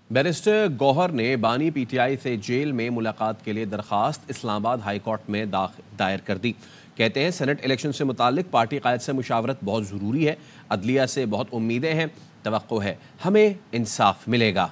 Barrister Gauhar ने बानी PTI से जेल में मुलाकात के लिए दरखास्त इस्लामाबाद हाई कोर्ट में दायर कर दी। कहते हैं सेनेट इलेक्शन से मुतालिक पार्टी कायद से मुशावरत बहुत ज़रूरी है। अदलिया से बहुत उम्मीदें हैं, तवक्को है हमें इंसाफ मिलेगा।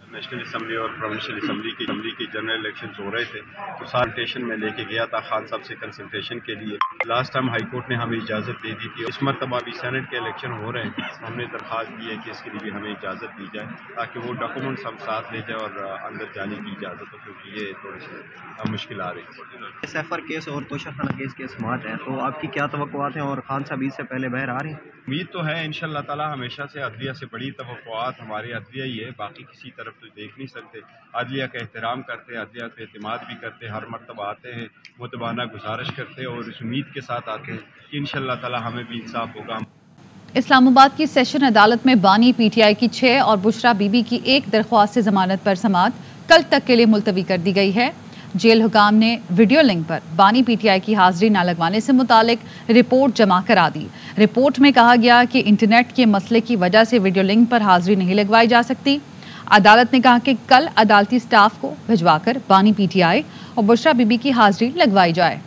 नेशनल असम्बली और प्रोविंशियल असम्बली की जनरल इलेक्शन हो रहे थे तो कंसल्टेशन में लेके गया था खान साहब से कंसल्टेशन के लिए। लास्ट टाइम हाई कोर्ट ने हमें इजाज़त दे दी थी। इस मरतबा भी सेनेट के इलेक्शन हो रहे हैं तो हमने दरख्वास्त दी है कि इसके लिए भी हमें इजाज़त दी जाए ताकि वो डॉक्यूमेंट्स हम साथ ले जाए और अंदर जाने की इजाज़त हो, क्योंकि ये थोड़ी सी मुश्किल आ रही थी। सैफर केस और तोशाखाना केस के समात हैं, तो आपकी क्या तवक्कुआत हैं और खान साहब इससे पहले बाहर आ रहे हैं? उम्मीद तो है इंशाअल्लाह ताला, हमेशा से अदलिया से बड़ी तवक्कुआत हमारी अदलिया ही है, बाकी किसी तरफ तो देख नहीं सकते। अदलिया का एहतराम करते हैं, अदलिया पे एतमाद भी करते हैं, हर मरतबा आते हैं, मुतबाना गुजारिश करते हैं और इस उम्मीद के साथ आते हैं कि इंशाअल्लाह ताला हमें भी इंसाफ होगा। इस्लामाबाद की सेशन अदालत में बानी पीटीआई की 6 और बुशरा बीबी की 1 दरख्वास्त से जमानत पर समाअत कल तक के लिए मुलतवी कर दी गई है। जेल हुकाम ने वीडियो लिंक पर बानी पीटीआई की हाजिरी न लगवाने से मुतालिक रिपोर्ट जमा करा दी। रिपोर्ट में कहा गया कि इंटरनेट के मसले की वजह से वीडियो लिंक पर हाजिरी नहीं लगवाई जा सकती। अदालत ने कहा कि कल अदालती स्टाफ को भिजवाकर बानी पीटीआई और बुशरा बीबी की हाजिरी लगवाई जाए।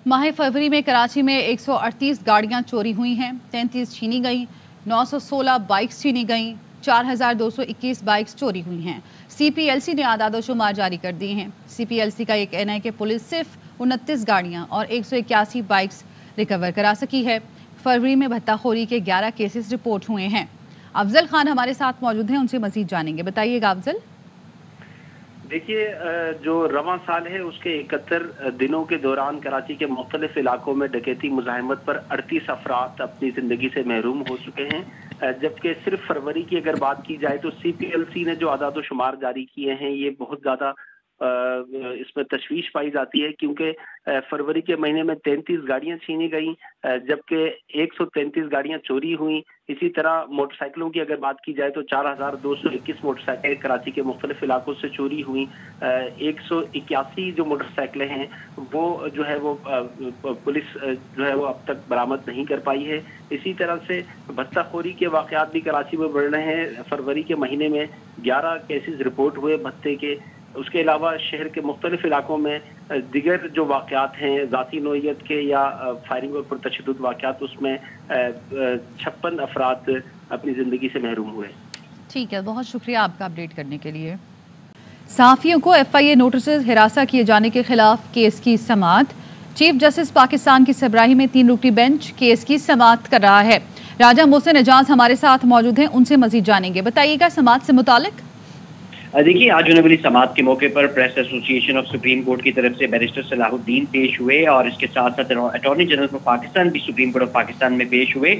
माह फरवरी में कराची में 138 गाड़ियां चोरी हुई हैं, 33 छीनी गई, 916 बाइक्स छीनी गई, 4221 बाइक्स चोरी हुई हैं। CPLC ने आदाद-ओ-शुमार जारी कर दिए हैं। CPLC का ये कहना है कि पुलिस सिर्फ 29 गाड़ियां और 181 बाइक्स रिकवर करा सकी है। फरवरी में भत्ताखोरी के 11 केसेस रिपोर्ट हुए हैं। अफजल खान हमारे साथ मौजूद हैं, उनसे मजीद जानेंगे। बताइएगा अफजल। देखिए, जो रवां साल है उसके 71 दिनों के दौरान कराची के मुख्तलिफ इलाकों में डकैती मुज़ाहमत पर 38 अफराद अपनी ज़िंदगी से महरूम हो चुके हैं, जबकि सिर्फ फरवरी की अगर बात की जाए तो CPLC ने जो आदाद शुमार जारी किए हैं ये बहुत ज़्यादा इसमें तशवीश पाई जाती है, क्योंकि फरवरी के महीने में 33 गाड़ियां छीनी गई, जबकि 133 गाड़ियां चोरी हुई। इसी तरह मोटरसाइकिलों की अगर बात की जाए तो 4221 मोटरसाइकिल कराची के मुख्तलिफ इलाकों से चोरी हुई। 181 जो मोटरसाइकिलें हैं वो जो है वो पुलिस जो है वो अब तक बरामद नहीं कर पाई है। इसी तरह से भत्ताखोरी के वाकयात भी कराची में बढ़ रहे हैं। फरवरी के महीने में 11 केसेस रिपोर्ट हुए भत्ते के। उसके अलावा शहर के मुख्तलिफ इलाकों में दिगर जो वाक़यात हैं ज़ाती नोयत के या फायरिंग और पुरतशद्दुद वाक़यात, उसमें 56 अफराद अपनी ज़िंदगी से महरूम हुए। ठीक है, बहुत शुक्रिया आपका अपडेट करने के लिए। सहाफ़ियों को FIA नोटिस हिरासा किए जाने के खिलाफ केस की समाअत। चीफ जस्टिस पाकिस्तान की सरबराही में 3 रुकनी बेंच केस की समाअत कर रहा है। राजा मोहसिन एजाज हमारे साथ मौजूद हैं, उनसे मजीद जानेंगे। बताइएगा समाअत से मुतालिक। देखिए, आज होने वाली समाअत के मौके पर press association of supreme court की तरफ से बैरिस्टर सलाहुद्दीन पेश हुए और इसके साथ साथ अटॉर्नी जनरल ऑफ पाकिस्तान भी सुप्रीम कोर्ट ऑफ पाकिस्तान में पेश हुए।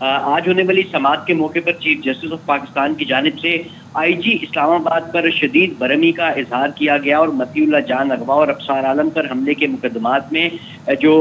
आज होने वाली समाअत के मौके पर चीफ जस्टिस ऑफ पाकिस्तान की जानिब से IG इस्लामाबाद पर शदीद बरहमी का इजहार किया गया और मतीउल्लाह जान अगवा और अफसार आलम पर हमले के मुकदमात में जो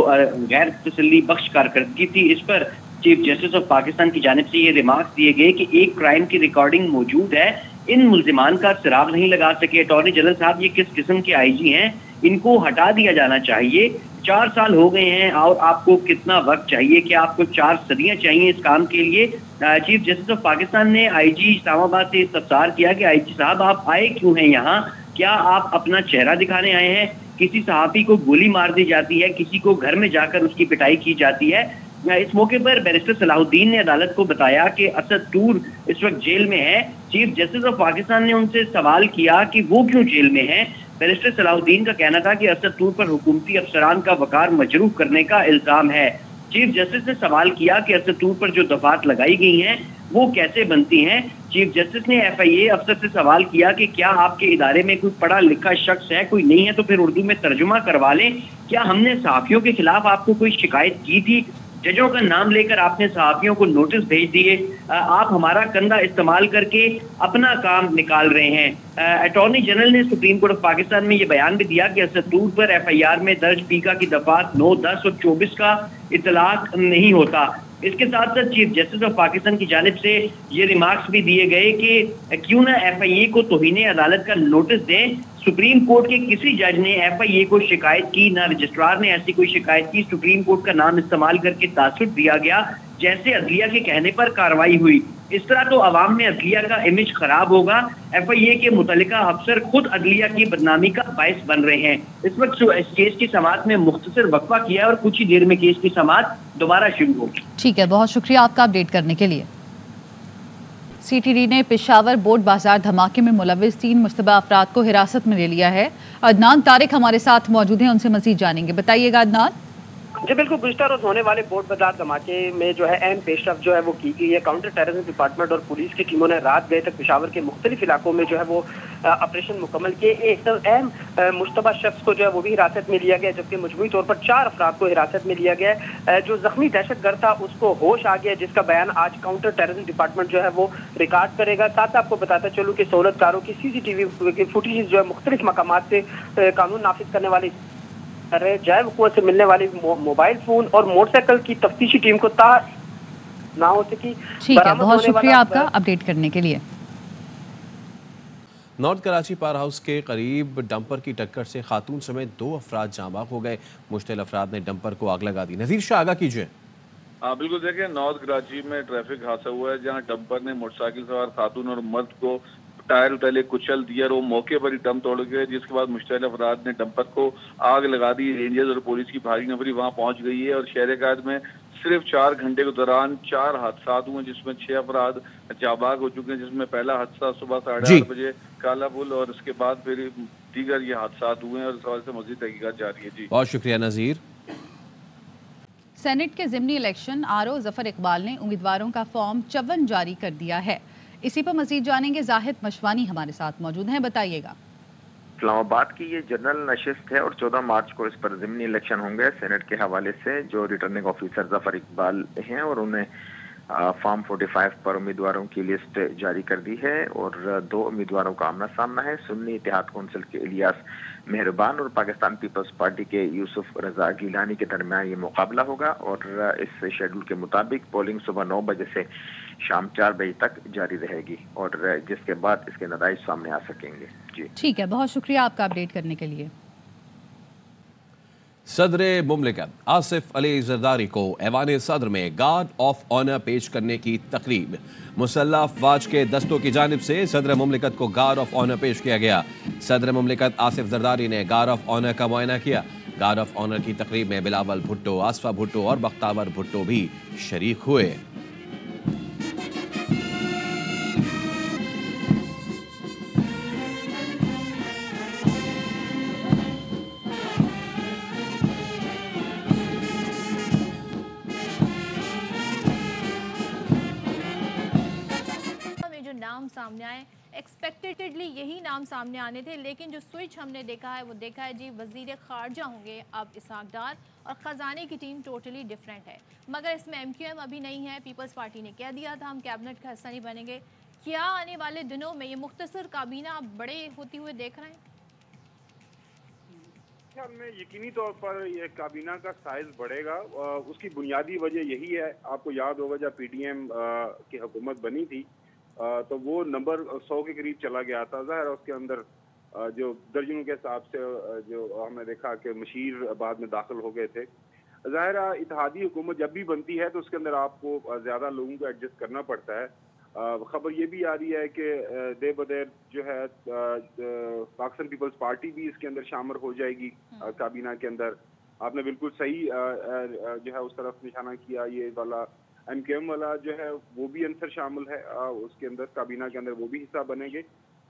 गैर तसल्ली बख्श कारकर्दगी थी, इस पर चीफ जस्टिस ऑफ पाकिस्तान की जानिब से ये रिमार्क्स दिए गए कि एक क्राइम की रिकॉर्डिंग मौजूद है, इन मुल्जिमान का सिराग नहीं लगा सके। अटॉर्नी जनरल साहब ये किस किस्म के IG हैं, इनको हटा दिया जाना चाहिए। 4 साल हो गए हैं और आपको कितना वक्त चाहिए? क्या आपको 4 सदियां चाहिए इस काम के लिए? चीफ जस्टिस ऑफ पाकिस्तान ने IG इस्लामाबाद से इस्तफसार किया कि IG साहब आप आए क्यों हैं यहाँ? क्या आप अपना चेहरा दिखाने आए हैं? किसी सहाफ़ी को गोली मार दी जाती है, किसी को घर में जाकर उसकी पिटाई की जाती है। इस मौके पर बैरिस्टर सलाहुद्दीन ने अदालत को बताया कि असद टूर इस वक्त जेल में है। चीफ जस्टिस ऑफ पाकिस्तान ने उनसे सवाल किया कि वो क्यों जेल में है। बैरिस्टर सलाहुद्दीन का कहना था कि असद टूर पर हुकूमती अफसरान का वकार मजरूह करने का इल्जाम है। चीफ जस्टिस ने सवाल किया कि असद टूर पर जो दफात लगाई गई हैं वो कैसे बनती हैं। चीफ जस्टिस ने FIA अफसर से सवाल किया कि क्या आपके इदारे में कोई पढ़ा लिखा शख्स है? कोई नहीं है तो फिर उर्दू में तर्जुमा करवा लें। क्या हमने सहाफ़ियों के खिलाफ आपको कोई शिकायत की थी? जजों का नाम लेकर आपने सहाफ़ियों को नोटिस भेज दिए। आप हमारा कंधा इस्तेमाल करके अपना काम निकाल रहे हैं। अटॉर्नी जनरल ने सुप्रीम कोर्ट ऑफ पाकिस्तान में ये बयान भी दिया कि असद टूर पर FIR में दर्ज पीका की दफात 9, 10 और 24 का इतलाक नहीं होता। इसके साथ साथ चीफ जस्टिस ऑफ पाकिस्तान की जानिब से ये रिमार्क्स भी दिए गए कि क्यों ना FIA को तौहीन अदालत का नोटिस दें। सुप्रीम कोर्ट के किसी जज ने FIA को शिकायत की, ना रजिस्ट्रार ने ऐसी कोई शिकायत की। सुप्रीम कोर्ट का नाम इस्तेमाल करके तासुर दिया गया, जैसे अदलिया के कहने पर कार्रवाई हुई। इस तरह तो अवाम में अदलिया का इमेज खराब होगा। FIA के मुतल्लिका अफसर खुद अदलिया की बदनामी का बायस बन रहे हैं। इस वक्त इस केस की समाअत में मुख्तसर वक्फा किया है और कुछ ही देर में केस की समाअत दोबारा शुरू होगी। ठीक है, बहुत शुक्रिया आपका अपडेट करने के लिए। CTD ने पेशावर बोट बाजार धमाके में मुलविस 3 मुश्तबा अफराद को हिरासत में ले लिया है। अदनान तारिक हमारे साथ मौजूद हैं, उनसे मजीद जानेंगे। बताइएगा अदनान। जी बिल्कुल, गुज़श्ता रोज होने वाले बोट बाजार धमाके में जो है अहम पेशरफ जो है वो की गई है। काउंटर टेररिज्म डिपार्टमेंट और पुलिस की टीमों ने रात गए तक पेशावर के मुख्तलिफ इलाकों में जो है वो ऑपरेशन मुकम्मल किए। एक अहम मुश्तबा शख्स को जो है वो भी हिरासत में लिया गया, जबकि मजमूई तौर पर 4 अफराद को हिरासत में लिया गया। जो जख्मी दहशतगर्द था उसको होश आ गया, जिसका बयान आज काउंटर टेररिज्म डिपार्टमेंट जो है वो रिकॉर्ड करेगा। साथ आपको बताता चलूँ कि सहूलतकारों की CCTV की फुटेज जो है मुख्तलिफ मकामात से कानून नाफिज करने वाले जैव हुकूमत से मिलने वाले मोबाइल फोन और मोटरसाइकिल की तफ्तीशी टीम को ना हो सकी। ठीक है, बहुत शुक्रिया आपका अपडेट करने के लिए। नॉर्थ कराची पार हाउस के करीब डंपर की टक्कर से खातून समेत 2 अफराद जाँ बाग हो गए। मुश्तिल अफराद ने डंपर को आग लगा दी। नज़ीर शाह आगा कीजिए। बिल्कुल, देखिए नॉर्थ कराची में ट्रैफिक हादसा हुआ है जहां डंपर ने मोटरसाइकिल सवार खातून और मर्द को टायर उतले कुचल दिया और वो मौके पर ही दम तोड़ गए, जिसके बाद मुश्तल अफराद ने डंपर को आग लगा दी। रेंजर्स और पुलिस की भारी नफरी वहां पहुंच गई है और शहर कायद में सिर्फ 4 घंटे के दौरान 4 हादसा हुए, जिसमें 6 अफराद जाबाग हो चुके हैं, जिसमें पहला हादसा सुबह 8:30 बजे काला पुल और उसके बाद फिर दीगर ये हादसा हुए हैं और इस हवाले से मजीद तहकीकात जारी है। जी बहुत शुक्रिया नज़ीर। सेनेट के ज़िमनी इलेक्शन RO जफर इकबाल ने उम्मीदवारों का फॉर्म 54 जारी कर दिया है। इसी पर मजीद जानेंगे, जाहिद मशवानी हमारे साथ मौजूद हैं, बताइएगा। इस्लामाबाद की ये जनरल नशिस्त है और 14 मार्च को इस पर ज़िमनी इलेक्शन होंगे। सेनेट के हवाले से जो रिटर्निंग ऑफिसर जफर इकबाल हैं और उन्हें फॉर्म 45 पर उम्मीदवारों की लिस्ट जारी कर दी है और 2 उम्मीदवारों का आमना सामना है। सुन्नी इत्तेहाद कौंसिल के इलियास मेहरबान और पाकिस्तान पीपल्स पार्टी के यूसुफ रजा गिलानी के दरमियान ये मुकाबला होगा और इस शेड्यूल के मुताबिक पोलिंग सुबह 9 बजे से शाम 4 बजे तक जारी रहेगी और जिसके बाद इसके नतीजे सामने आ सकेंगे। जी ठीक है, बहुत शुक्रिया आपका अपडेट करने के लिए। सदर मुमलिकत आसिफ अली जरदारी को ऐवान सदर में गार्ड ऑफ ऑनर पेश करने की तकरीब। मुसल्लह अफवाज के दस्तों की जानिब से सदर मुमलिकत को गार्ड ऑफ ऑनर पेश किया गया। सदर मुमलिकत आसिफ जरदारी ने गार्ड ऑफ ऑनर का मुआयना किया। गार्ड ऑफ ऑनर की तकरीब में बिलावल भुट्टो, आसफा भुट्टो और बख्तावर भुट्टो भी शरीक हुए। नाम सामने आए, एक्सपेक्टेडली यही नाम सामने आने थे, लेकिन जो स्विच हमने देखा है वो देखा है जी वजीर खारजा होंगे अब इसहाक डार और ख़जाने की टीम टोटली डिफरेंट है। मगर इसमें MQM अभी नहीं है। पीपल्स पार्टी ने कह दिया था हम कैबिनेट का हिस्सा नहीं बनेंगे। क्या आने वाले दिनों में ये मुख्तसर काबीना आप बड़े होती हुए देख रहे हैं? में यकीनी तौर पर यह काबीना का साइज बढ़ेगा। उसकी बुनियादी वजह यही है, आपको याद होगा जब PDM की हुकूमत बनी थी तो वो नंबर 100 के करीब चला गया था। ज़ाहिर उसके अंदर जो दर्जनों के हिसाब से जो हमने देखा कि मशीर बाद में दाखिल हो गए थे। ज़ाहिर इत्तेहादी हुकूमत जब भी बनती है तो उसके अंदर आपको ज़्यादा लोगों को एडजस्ट करना पड़ता है। खबर ये भी आ रही है कि दे बदेर जो है पाकिस्तान पीपल्स पार्टी भी इसके अंदर शामिल हो जाएगी काबीना के अंदर। आपने बिल्कुल सही जो है उस तरफ निशाना किया। ये वाला MQM वाला जो है वो भी अंसर शामिल है उसके अंदर, काबीना के अंदर वो भी हिस्सा बनेंगे।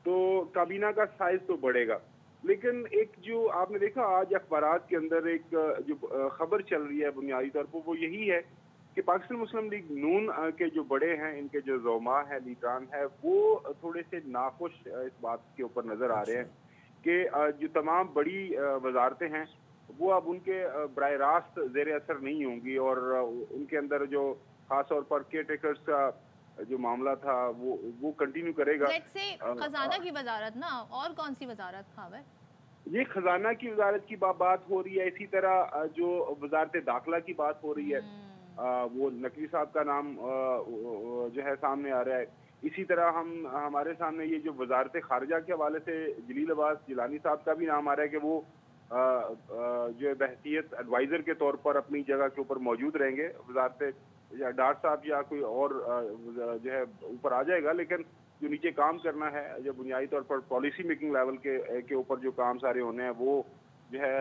तो काबीना का साइज तो बढ़ेगा। लेकिन एक जो आपने देखा आज अखबारात के अंदर एक जो खबर चल रही है बुनियादी तौर पर वो यही है कि पाकिस्तान मुस्लिम लीग नून के जो बड़े हैं, इनके जो ज़ोमा है, लीडरान है, वो थोड़े से नाखुश इस बात के ऊपर नजर आ रहे हैं कि जो तमाम बड़ी वजारतें हैं वो अब उनके बराह रास्त ज़ेर असर नहीं होंगी और उनके अंदर जो खास तौर पर केयर टेकर्स का जो मामला था वो कंटिन्यू करेगा। खजाना की वजारत ना, और कौन सी वजारत खाब है? ये खजाना की वजारत की बात हो रही है। इसी तरह जो वजारत दाखिला की बात हो रही है वो नकवी साहब का नाम जो है सामने आ रहा है। इसी तरह हमारे सामने ये जो वजारत खारजा के हवाले से जलील अब्बास जिलानी साहब का भी नाम आ रहा है कि वो जो है बहसीयत एडवाइजर के तौर पर अपनी जगह के ऊपर मौजूद रहेंगे। वजारत या डार साहब या कोई और जो है ऊपर आ जाएगा, लेकिन जो नीचे काम करना है, जो बुनियादी तौर पर पॉलिसी मेकिंग लेवल के ऊपर जो काम सारे होने हैं वो जो है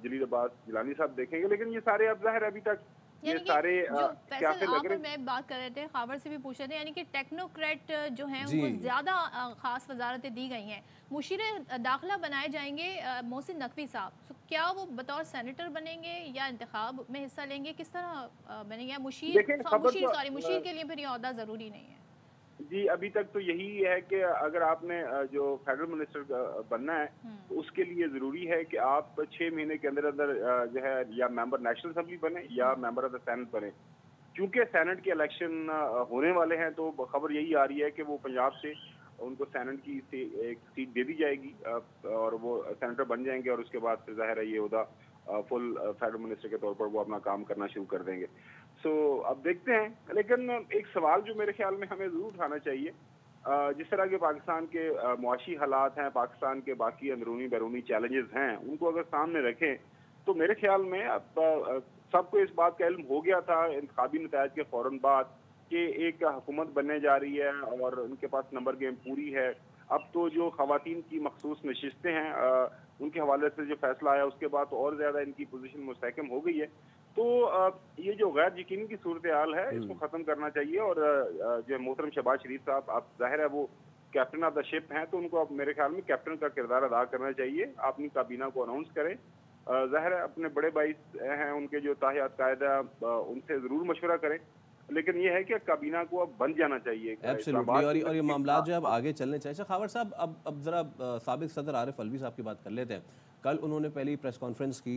जलील अब्बास जिलानी साहब देखेंगे। लेकिन ये सारे अब ज़ाहिर अभी तक ये सारे क्या आप और मैं बात कर रहे थे, खावर से भी पूछ रहे थे, यानी कि टेक्नोक्रेट जो हैं उनको ज़्यादा खास वजारतें दी गई हैं। मुशीर दाखिला बनाए जाएंगे मोहसिन नकवी साहब, तो क्या वो बतौर सेनेटर बनेंगे या इंतखाब में हिस्सा लेंगे, किस तरह बनेंगे? मुशीर के लिए फिर ये ओहदा ज़रूरी नहीं है। जी, अभी तक तो यही है कि अगर आपने जो फेडरल मिनिस्टर बनना है तो उसके लिए ज़रूरी है कि आप 6 महीने के अंदर अंदर जो है या मेंबर नेशनल असेंबली बने या मेंबर ऑफ द सेनेट बने। क्योंकि सेनेट के इलेक्शन होने वाले हैं तो खबर यही आ रही है कि वो पंजाब से उनको सेनेट की एक सीट दे दी जाएगी और वो सेनेटर बन जाएंगे और उसके बाद फिर जाहिर है ये उदा फुल फेडरल मिनिस्टर के तौर पर वो अपना काम करना शुरू कर देंगे। सो अब देखते हैं। लेकिन एक सवाल जो मेरे ख्याल में हमें ज़रूर उठाना चाहिए, जिस तरह के पाकिस्तान के मुआशी हालात हैं, पाकिस्तान के बाकी अंदरूनी बैरूनी चैलेंजेस हैं, उनको अगर सामने रखें तो मेरे ख्याल में अब सबको इस बात का इल्म हो गया था इंतखाबी नतायज के फ़ौरन बाद कि एक हुकूमत बनने जा रही है और उनके पास नंबर गेम पूरी है। अब तो जो खवातीन की मखसूस नशिस्तें हैं उनके हवाले से जो फैसला आया उसके बाद तो और ज़्यादा इनकी पोजीशन मुस्तहकम हो गई है। तो ये जो गैर यकीनी की सूरत हाल है इसको ख़त्म करना चाहिए और जो मोहतरम शहबाज शरीफ साहब, आप जाहिर है वो कैप्टन ऑफ द शिप हैं, तो उनको अब मेरे ख्याल में कैप्टन का किरदार अदा करना चाहिए। अपनी काबीना को अनाउंस करें, जाहिर है अपने बड़े भाई हैं उनके जो ताहियात कायदा उनसे ज़रूर मशवरा करें, लेकिन ये है कि काबीना को अब बन जाना चाहिए। एब्सोल्युटली। और ये मामला जो अब आगे चलने चाहिए। खावर साहब, अब ज़रा साबिक सदर आरिफ अलवी साहब की बात कर लेते हैं। कल उन्होंने पहली प्रेस कॉन्फ्रेंस की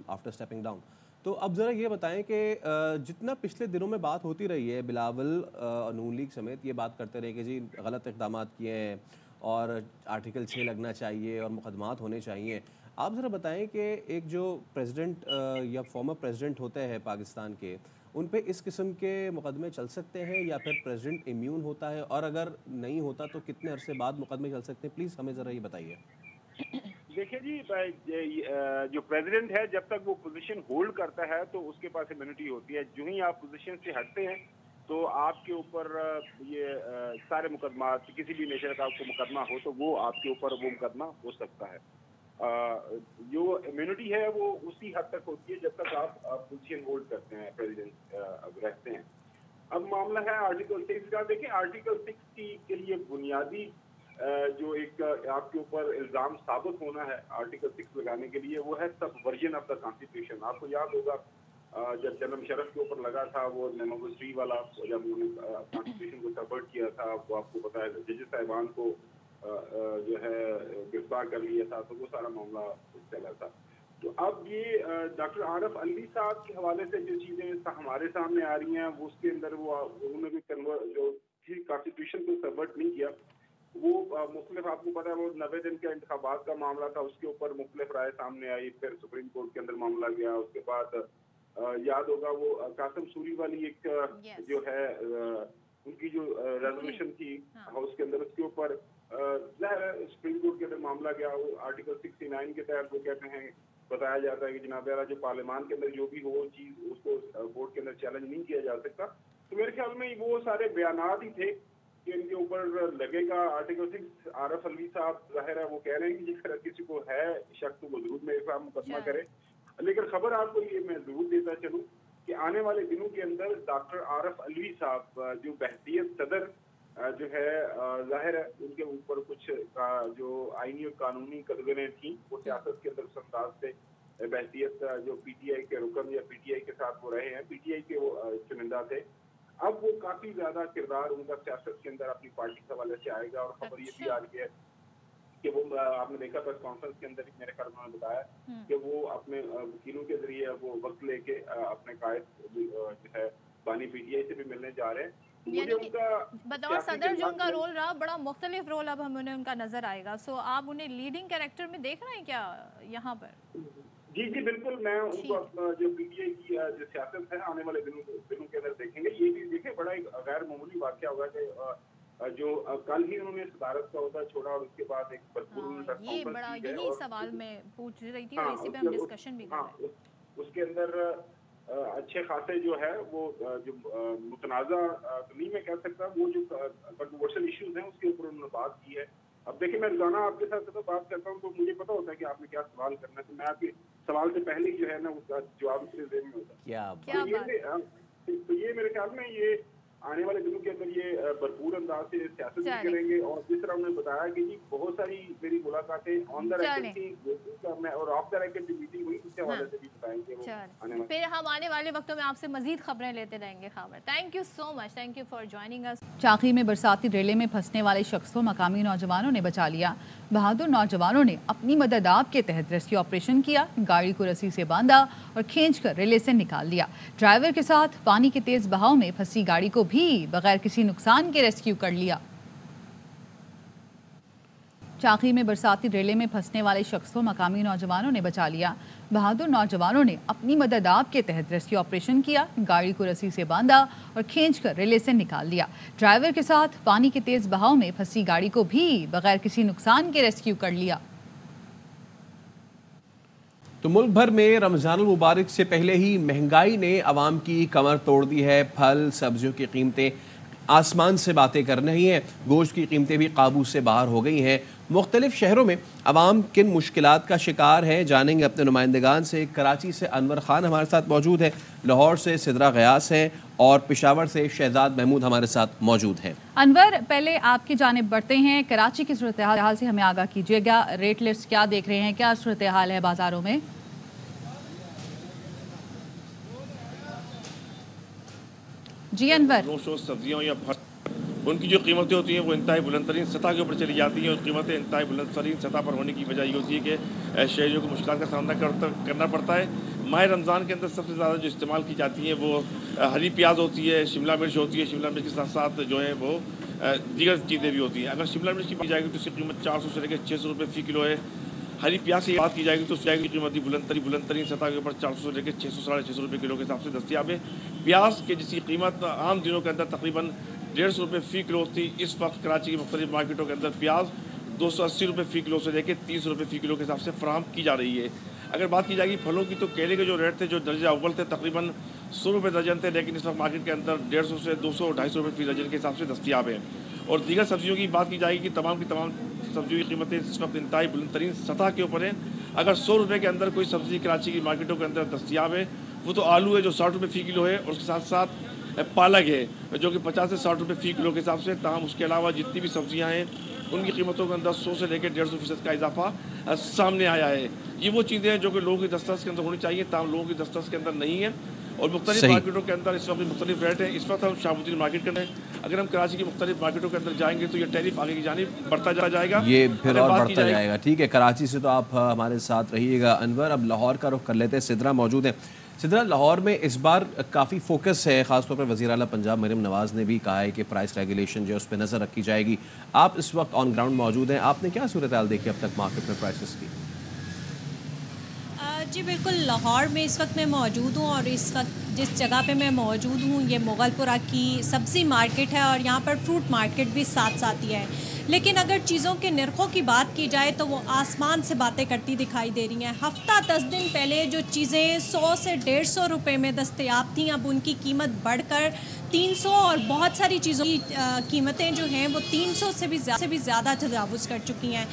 आफ्टर स्टेपिंग डाउन, तो अब ज़रा ये बताएं कि जितना पिछले दिनों में बात होती रही है, बिलावल नून लीग समेत ये बात करते रहे कि जी गलत इक़दाम किए हैं और आर्टिकल 6 लगना चाहिए और मुकदमात होने चाहिए। आप ज़रा बताएं कि एक जो प्रेसिडेंट या फॉर्मर प्रेसिडेंट होते हैं पाकिस्तान के, उन पे इस किस्म के मुकदमे चल सकते हैं या फिर प्रेसिडेंट इम्यून होता है, और अगर नहीं होता तो कितने अरसे बाद मुकदमे चल सकते हैं? प्लीज़ हमें ज़रा ये बताइए। देखिए जी, जो प्रेसिडेंट है जब तक वो पोजीशन होल्ड करता है तो उसके पास इम्यूनिटी होती है। जो ही आप पोजीशन से हटते हैं तो आपके ऊपर ये सारे मुकदमा, किसी भी नेचर का आपको मुकदमा हो तो वो आपके ऊपर वो मुकदमा हो सकता है। जो इम्यूनिटी है वो उसी हद तक होती है जब तक आप पोजीशन होल्ड करते हैं, प्रेसिडेंट रहते हैं। अब मामला है आर्टिकल 6 का। देखिए, आर्टिकल 6 के लिए बुनियादी जो एक आपके ऊपर इल्ज़ाम साबित होना है आर्टिकल 6 लगाने के लिए, वो है सबवर्जन ऑफ द कॉन्स्टिट्यूशन। आपको याद होगा जब जनरल मुशर्रफ के ऊपर लगा था वो नेमोगोस्ट्री वाला, जब उन्होंने कॉन्स्टिट्यूशन को सबवर्ट किया था, वो आपको पता है जजेस साहिबान को जो है गिरफ्तार कर लिया था, तो वो सारा मामला चला था। तो अब ये डॉक्टर आरिफ अलवी साहब के हवाले से जो चीज़ें हमारे सामने आ रही हैं वो उसके अंदर वो उन्होंने कोई जो कॉन्स्टिट्यूशन को सबवर्ट नहीं किया। वो मुख्तलिफ, आपको पता है वो 90 दिन के इंतखाबात का मामला था, उसके ऊपर मुख्तलिफ राय सामने आई, फिर सुप्रीम कोर्ट के अंदर मामला गया। उसके बाद याद होगा वो कासिम सूरी वाली एक जो है उनकी जो रेजोल्यूशन थी हाउस के अंदर, उसके ऊपर सुप्रीम कोर्ट के अंदर मामला गया। वो आर्टिकल 69 के तहत वो कहते हैं, बताया जाता है कि जनाब यारा जो पार्लियामान के अंदर जो भी हो चीज उसको कोर्ट के अंदर चैलेंज नहीं किया जा सकता। तो मेरे ख्याल में वो सारे बयानात ही थे कि इनके ऊपर लगेगा आर्टिकल 6। आरिफ अलवी साहब जाहिर है वो कह रहे हैं कि जिस किसी को है शक तो वो जरूर मेरे खिलाफ मुकदमा करे। लेकिन खबर आपको ये मैं जरूर देता चलूं कि आने वाले दिनों के अंदर डॉक्टर आरिफ अलवी साहब जो बहसीयत सदर जो है जाहिर है उनके ऊपर कुछ जो आईनी और कानूनी कदगरें थी वो सियासत के अंदर संदाज से बहसीयत जो पीटीआई के रुकन या पीटीआई के साथ वो रहे हैं, पीटीआई के वो चुनिंदा थे। अब वो काफी ज्यादा किरदार उनका सियासत के अंदर अपनी पार्टी के हवाले से आएगा। और खबर ये भी आ रही है कि वो आपने देखा प्रेस कॉन्फ्रेंस के अंदर मेरे ख्याल में बताया कि वो अपने वकीलों के जरिए वो वक्त लेके अपने कायद जो है बानी पीटीआई से भी मिलने जा रहे हैं। मुझे उनका बतौर सदर जो उनका रोल रहा बड़ा मुख्तलिफ रोल अब हमें उनका नजर आएगा। सो आप उन्हें लीडिंग कैरेक्टर में देख रहे हैं क्या यहाँ पर? जी जी बिल्कुल, मैं उनको जो पीटीआई की जो सियासत है आने वाले दिनों के अंदर देखेंगे। ये भी देखें, बड़ा एक गैर मामूली वाकया होगा कि जो कल ही उन्होंने सदारत का अहदा छोड़ा और उसके बाद एक भरपूर ये बड़ा यही सवाल मैं पूछ रही थी और इसी पे हम डिस्कशन भी कर रहे हैं। उसके अंदर अच्छे खासे जो है वो जो मुतनाज़ा नहीं मैं कह सकता, वो जो कंट्रोवर्शियल इश्यूज हैं उसके ऊपर उन्होंने बात की है। अब देखिए, मैं रोजाना आपके साथ तो बात करता हूँ तो मुझे पता होता है कि आपने क्या सवाल करना है, तो मैं आपके सवाल से पहले ही जो है ना उसका जवाब मेरे ज़हन में होता है। तो ये मेरे ख्याल में ये आने वाले दिनों के अंदर ये भरपूर अंदाज से सियासत भी करेंगे। और जिस तरह उन्होंने बताया कि जी बहुत सारी मेरी मुलाकातें ऑन द रेकॉर्ड थी और ऑफ द रेकॉर्ड जो मीटिंग हुई उसके हवाले से भी बताएंगे वो। फिर हम आने वाले वक्तों में आपसे मजीद खबरें लेते रहेंगे। खबर, thank you so much, thank you for joining us. चाकी में बरसाती रेले में फंसने वाले शख्स को मकामी नौजवानों ने बचा लिया। बहादुर नौजवानों ने अपनी मदद आप के तहत रेस्क्यू ऑपरेशन किया, गाड़ी को रस्सी से बांधा और खींचकर रेले से निकाल लिया। ड्राइवर के साथ पानी के तेज बहाव में फंसी गाड़ी को भी बगैर किसी नुकसान के रेस्क्यू कर लिया। चाकी में बरसाती रेले में फंसने वाले शख्स को मकामी नौजवानों ने बचा लिया। बहादुर नौजवानों ने अपनी मदद आप के तहत रेस्क्यू ऑपरेशन किया, गाड़ी को रस्सी से बांधा और खींचकर रेले से निकाल लिया। ड्राइवर के साथ पानी के तेज बहाव में फंसी गाड़ी को भी बगैर किसी नुकसान के रेस्क्यू कर लिया। तो मुल्क भर में रमज़ानुल मुबारक से पहले ही महंगाई ने अवाम की कमर तोड़ दी है। फल सब्जियों की कीमतें आसमान से बातें कर रही हैं, गोश्त की कीमतें भी काबू से बाहर हो गई हैं। मुख्तलिफ शहरों में अवाम किन मुश्किलात का शिकार है, जानेंगे अपने नुमाइंदगान से। कराची से अनवर खान हमारे साथ मौजूद है, लाहौर से सिद्रा गयास हैं और पेशावर से शहजाद महमूद हमारे साथ मौजूद हैं। अनवर, पहले आपकी जानिब बढ़ते हैं, कराची की सूरत हाल से हमें आगाह कीजिएगा। रेट लिस्ट क्या देख रहे हैं, क्या सूरत हाल है बाजारों में? जी अनवर। सब्जियों या उनकी जो कीमतें होती हैं वो इंतहाई बुलंद तरीन सतह के ऊपर चली जाती हैं और कीमतें इंतहाई बुलंद तरीन सतह पर होने की वजह ये होती है कि शहरियों को मुश्किल का सामना करना पड़ता है। माह रमज़ान के अंदर सबसे ज़्यादा जो इस्तेमाल की जाती हैं वो हरी प्याज होती है, शिमला मिर्च होती है। शिमला मिर्च के साथ साथ जो है वो दीगर चीज़ें भी होती हैं। अगर शिमला मिर्च की बात जाएगी तो उसकी कीमत 400 से लेकर 600 रुपये फ़ी किलो है। हरी प्याज की बात की जाएगी तो उसकी कीमत बुलंद तरीन सतह के ऊपर 400 से लेकर 600 साढ़े 600 रुपये किलो के हिसाब से दस्तियाब है। प्याज के जिसकी कीमत आम दिनों के अंदर तकरीबन 150 रुपये फ़ी किलो होती, इस वक्त कराची की मुख्तलिफ मार्केटों के अंदर प्याज 280 रुपये फ़ी किलो से लेकर 30 रुपये फ़ी किलो के हिसाब से फराहम की जा रही है। अगर बात की जाएगी फलों की तो केले के जो रेट थे, जो दर्जा अव्वल थे, तकरीबन 100 रुपये दर्जन थे, लेकिन इस वक्त मार्केट के अंदर 150 से 200 250 रुपये फ़ी दर्जन के हिसाब से दस्तियाब है। और दीगर सब्जियों की बात की जाएगी कि तमाम की तमाम सब्जियों की कीमतें इस वक्त इंतहाई बुलंद तरीन सतह के ऊपर है। अगर 100 रुपये के अंदर कोई सब्ज़ी कराची की मार्केटों के अंदर दस्तियाब है वो तो आलू है जो 60 रुपये फ़ी किलो है, और उसके साथ साथ पालक है जो कि 50 से 60 रुपये फ़ी किलो के हिसाब से। ताहम उसके अलावा जितनी भी सब्जियां हैं उनकी कीमतों के अंदर 100 से लेकर 150% का इजाफा सामने आया है। ये वो चीज़ें हैं जो कि लोगों की दस्तरस के अंदर होनी चाहिए, ताहम लोगों की दस्तरस के अंदर नहीं है। और मुख्तलिफ मार्केटों के अंदर इस वक्त मुख्तलिफ रेट है। इस वक्त हम शाहबुद्दीन मार्केट के अंदर, अगर हम कराची की मुख्तलिफ मार्केटों के अंदर जाएंगे तो ये टैरिफ आगे की जानिब बढ़ता जाएगा, ये फिर और बढ़ता जाएगा। ठीक है, कराची से तो आप हमारे साथ रहिएगा अनवर। अब लाहौर का रुख कर लेते हैं, सिद्रा मौजूद है। सिद्रा, लाहौर में इस बार काफ़ी फोकस है, ख़ासतौर पर वज़ीर आला पंजाब मरियम नवाज़ ने भी कहा है कि प्राइस रेगुलेशन जो है उस पर नज़र रखी जाएगी। आप इस वक्त ऑन ग्राउंड मौजूद हैं, आपने क्या सूरत हाल देखी अब तक मार्केट में प्राइसेस की? जी बिल्कुल, लाहौर में इस वक्त मैं मौजूद हूँ और इस वक्त जिस जगह पे मैं मौजूद हूँ ये मुगलपुरा की सब्ज़ी मार्केट है और यहाँ पर फ्रूट मार्केट भी साथ साथ ही है। लेकिन अगर चीज़ों के नरखों की बात की जाए तो वो आसमान से बातें करती दिखाई दे रही हैं। हफ्ता 10 दिन पहले जो चीज़ें 100 से 150 रुपये में दस्तयाब थीं, अब उनकी कीमत बढ़कर 300 और बहुत सारी चीज़ों की कीमतें जो हैं वो 300 से भी ज़्यादा तजावुज़ कर चुकी हैं।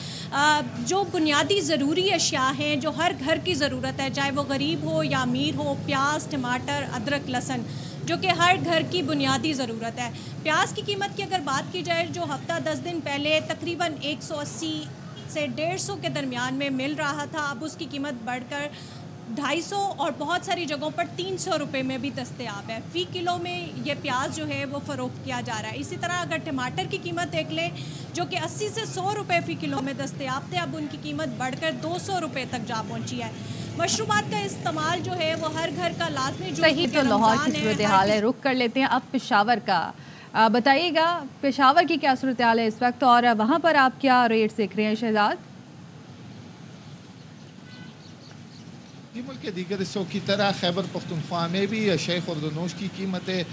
जो बुनियादी ज़रूरी अशिया हैं जो हर घर की ज़रूरत है, चाहे वो गरीब हो या अमीर हो, प्याज, टमाटर, अदरक, लहसुन, जो कि हर घर की बुनियादी ज़रूरत है। प्याज की कीमत की अगर बात की जाए जो हफ्ता 10 दिन पहले तकरीबन 180 से 150 के दरमियान में मिल रहा था, अब उसकी कीमत बढ़कर 250 और बहुत सारी जगहों पर 300 रुपये में भी दस्तयाब है। फ़ी किलो में ये प्याज जो है वो फ़रोख्त किया जा रहा है। इसी तरह अगर टमाटर की कीमत देख लें जो कि 80 से 100 रुपये फ़ी किलो में दस्तयाब थे, अब उनकी कीमत बढ़कर 200 रुपये तक जा पहुँची है। मशरूबात का इस्तेमाल जो है वो हर घर का लाजमी जो सही। तो लाहौर की सूरत हाल है, रुख कर लेते हैं अब पेशावर का। बताइएगा पेशावर की क्या सूरत हाल है इस वक्त और वहाँ पर आप क्या रेट देख रहे हैं शहजाद? कि मुल्क के दीगर हिस्सों की तरह खैबर पख्तूनख्वा में भी शेख खुर्दनोश की कीमतें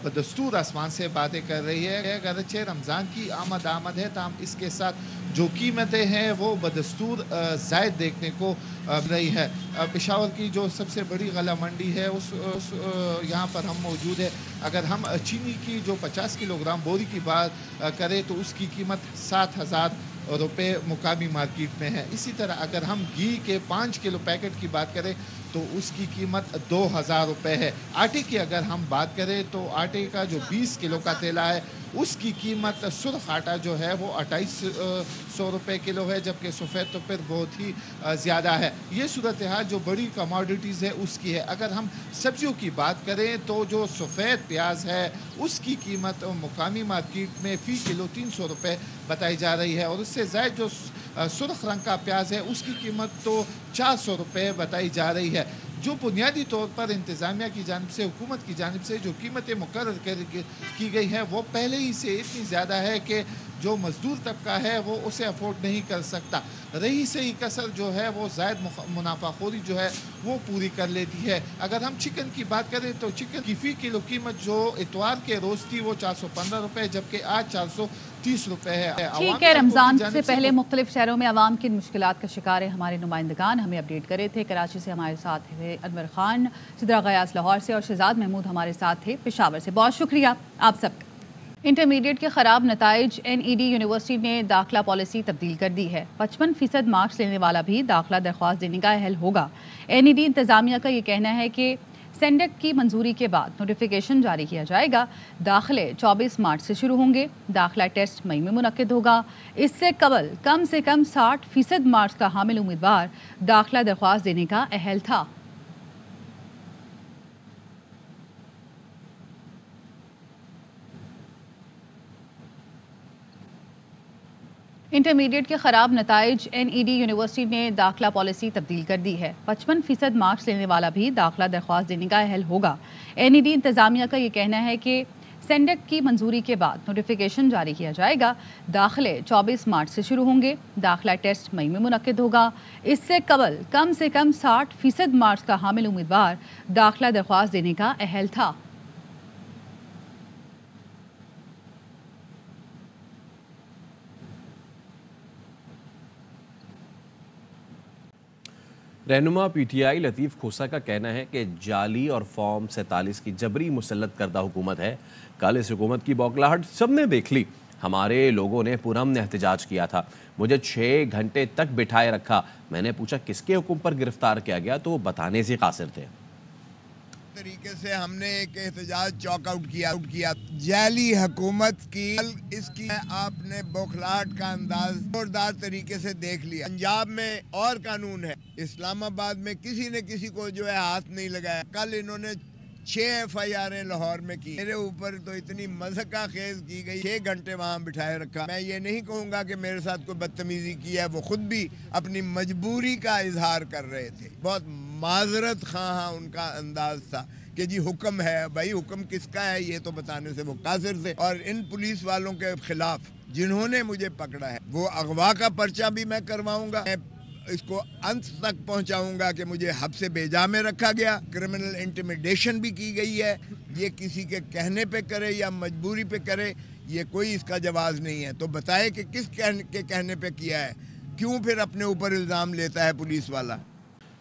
बदस्तूर आसमान से बातें कर रही है। अगरचे रमज़ान की आमद है, ताहम इसके साथ जो कीमतें हैं वो बदस्तूर ज़ायद देखने को मिल रही है। पेशावर की जो सबसे बड़ी गला मंडी है उस यहाँ पर हम मौजूद है। अगर हम चीनी की जो 50 किलोग्राम बोरी की बात करें तो उसकी कीमत 7,000 रुपये मुकामी मार्केट में है। इसी तरह अगर हम घी के 5 किलो पैकेट की बात करें तो उसकी कीमत 2,000 रुपये है। आटे की अगर हम बात करें तो आटे का जो 20 किलो का थैला है उसकी कीमत सुरख आटा जो है वो 2,800 रुपये किलो है, जबकि सफ़ेद तो फिर बहुत ही ज़्यादा है। ये सूरत हाल जो बड़ी कमोडिटीज़ है उसकी है। अगर हम सब्जियों की बात करें तो जो सफ़ेद प्याज है उसकी कीमत मुकामी मार्केट में फ़ी किलो 300 रुपये बताई जा रही है, और उससे ज़ायद जो सुरख रंग का प्याज है उसकी कीमत तो 400 रुपये बताई जा रही है। जो बुनियादी तौर पर इंतज़ामिया की जानिब से, हुकूमत की जानिब से जो कीमतें मुकर्रर की गई हैं वो पहले ही से इतनी ज़्यादा है कि जो मज़दूर तबका है वो उसे अफोर्ड नहीं कर सकता। रही सही कसर जो है वो ज़ायद मुनाफाखोरी जो है वो पूरी कर लेती है। अगर हम चिकन की बात करें तो चिकन की फ़ी किलो कीमत जो इतवार के रोज़ थी वो 415 रुपये, जबकि आज 430 रुपये है। ठीक है, रमज़ान से पहले मुख्तलिफ शहरों में आवाम की मुश्किलात का शिकार है। हमारे नुमाइंदगान हमें अपडेट करे थे। कराची से हमारे साथ थे अनवर खान, सिद्रा गयास लाहौर से, और शहजाद महमूद हमारे साथ थे पेशावर से। बहुत शुक्रिया आप सबका। इंटरमीडिएट के ख़राब नताइज, NED यूनिवर्सिटी ने दाखिला पॉलिसी तब्दील कर दी है। 55% मार्क्स लेने वाला भी दाखिला दरख्वास्त देने का अहल होगा। NED इंतज़ामिया का ये कहना है कि सेंडक की मंजूरी के बाद नोटिफिकेशन जारी किया जाएगा। दाखिले 24 मार्च से शुरू होंगे। दाखिला टेस्ट मई में मुनक्किद होगा। इससे कबल कम से कम 60% मार्क्स का हामिल उम्मीदवार दाखिला दरख्वास्त देने का अहल था। इंटरमीडिएट के ख़राब नताइज, NED यूनिवर्सिटी ने दाखिला पॉलिसी तब्दील कर दी है। 55% मार्क्स लेने वाला भी दाखिला दरख्वास्त देने का अहल होगा। NED इंतज़ामिया का ये कहना है कि सेंडक की मंजूरी के बाद नोटिफिकेशन जारी किया जाएगा। दाखिले 24 मार्च से शुरू होंगे। दाखिला टेस्ट मई में मुनक्किद होगा। इससे कबल कम से कम 60% मार्क्स का हामिल उम्मीदवार दाखिला दरख्वास्त देने का अहल था। रहनुमा PTI लतीफ़ खोसा का कहना है कि जाली और फॉर्म 47 की जबरी मुसल्लत करदा हुकूमत है। कल इस हुकूमत की बौखलाहट सबने देख ली। हमारे लोगों ने पुरअमन एहतजाज किया था। मुझे 6 घंटे तक बिठाए रखा। मैंने पूछा किसके हुक्म पर गिरफ्तार किया गया तो वो बताने से कासिर थे। तरीके से हमने एक एहतजाज चौक आउट किया जाली हुकूमत की। इसकी आपने बौखलाहट का अंदाज जोरदार तरीके से देख लिया। पंजाब में और कानून है, इस्लामाबाद में किसी ने किसी को जो है हाथ नहीं लगाया। कल इन्होंने 6 FIR लाहौर में की। मेरे ऊपर तो इतनी मज़हका खेज की गई। 6 घंटे वहाँ बिठाए रखा। मैं ये नहीं कहूँगा कि मेरे साथ कोई बदतमीजी की है, वो खुद भी अपनी मजबूरी का इजहार कर रहे थे। बहुत माजरत खां उनका अंदाज था कि जी हुक्म है। भाई हुक्म किसका है ये तो बताने से वो कासिर थे। और इन पुलिस वालों के खिलाफ जिन्होंने मुझे पकड़ा है वो अगवा का पर्चा भी मैं करवाऊंगा। इसको अंत तक पहुंचाऊंगा कि मुझे हब्से बेजा में रखा गया। क्रिमिनल इंटिमिडेशन भी की गई है। ये किसी के कहने पे करे या मजबूरी पे करे, ये कोई इसका जवाब नहीं है। तो बताए कि किस कहने पे किया है, क्यों फिर अपने ऊपर इल्ज़ाम लेता है पुलिस वाला।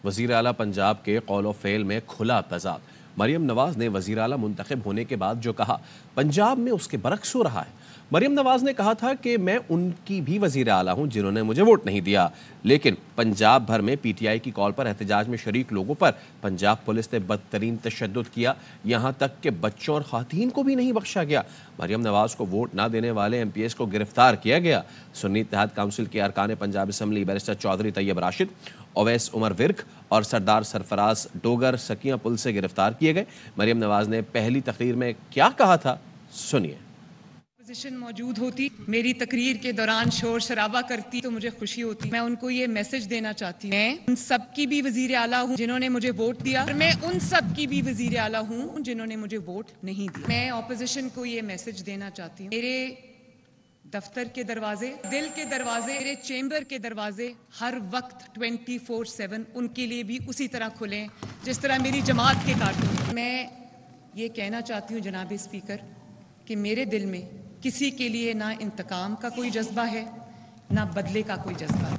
वज़ीर आला पंजाब के कौल व फ़ेल में खुला तज़ाद। मरियम नवाज़ ने वज़ीर आला मुंतखब होने के बाद जो कहा पंजाब में उसके बरक्स हो रहा है। मरियम नवाज़ ने कहा था कि मैं उनकी भी वज़ीर आला हूँ जिन्होंने मुझे वोट नहीं दिया, लेकिन पंजाब भर में PTI की कॉल पर एहतजाज में शरीक लोगों पर पंजाब पुलिस ने बदतरीन तशद्दुद किया। यहाँ तक कि बच्चों और ख़वातीन को भी नहीं बख्शा गया। मरियम नवाज़ को वोट ना देने वाले MPs को गिरफ्तार किया गया। सुन्नी इत्तेहाद काउंसिल के अरकान पंजाब असम्बली बैरिस्टर चौधरी तैयब राशिद, ओवैस उमर विर्क और सरदार सरफराज डोगर सकिया पुल से गिरफ्तार किए गए। मरियम नवाज़ ने पहली तकरीर में क्या कहा था, सुनिए। अपोजिशन मौजूद होती, मेरी तकरीर के दौरान शोर शराबा करती तो मुझे खुशी होती। मैं उनको ये मैसेज देना चाहती हूँ, मैं उन सब की भी वजीर आला हूँ जिन्होंने मुझे वोट दिया, और मैं उन सब की भी वजीर आला हूँ जिन्होंने मुझे वोट नहीं दिया। मैं अपोजिशन को ये मैसेज देना चाहती हूँ, मेरे दफ्तर के दरवाजे, दिल के दरवाजे, मेरे चेंबर के दरवाजे हर वक्त 24/7 उनके लिए भी उसी तरह खुलें जिस तरह मेरी जमात के कारकुन। मैं ये कहना चाहती हूँ जनाब स्पीकर कि मेरे दिल में किसी के लिए ना इंतकाम का कोई जज्बा है, ना बदले का कोई जज्बा है।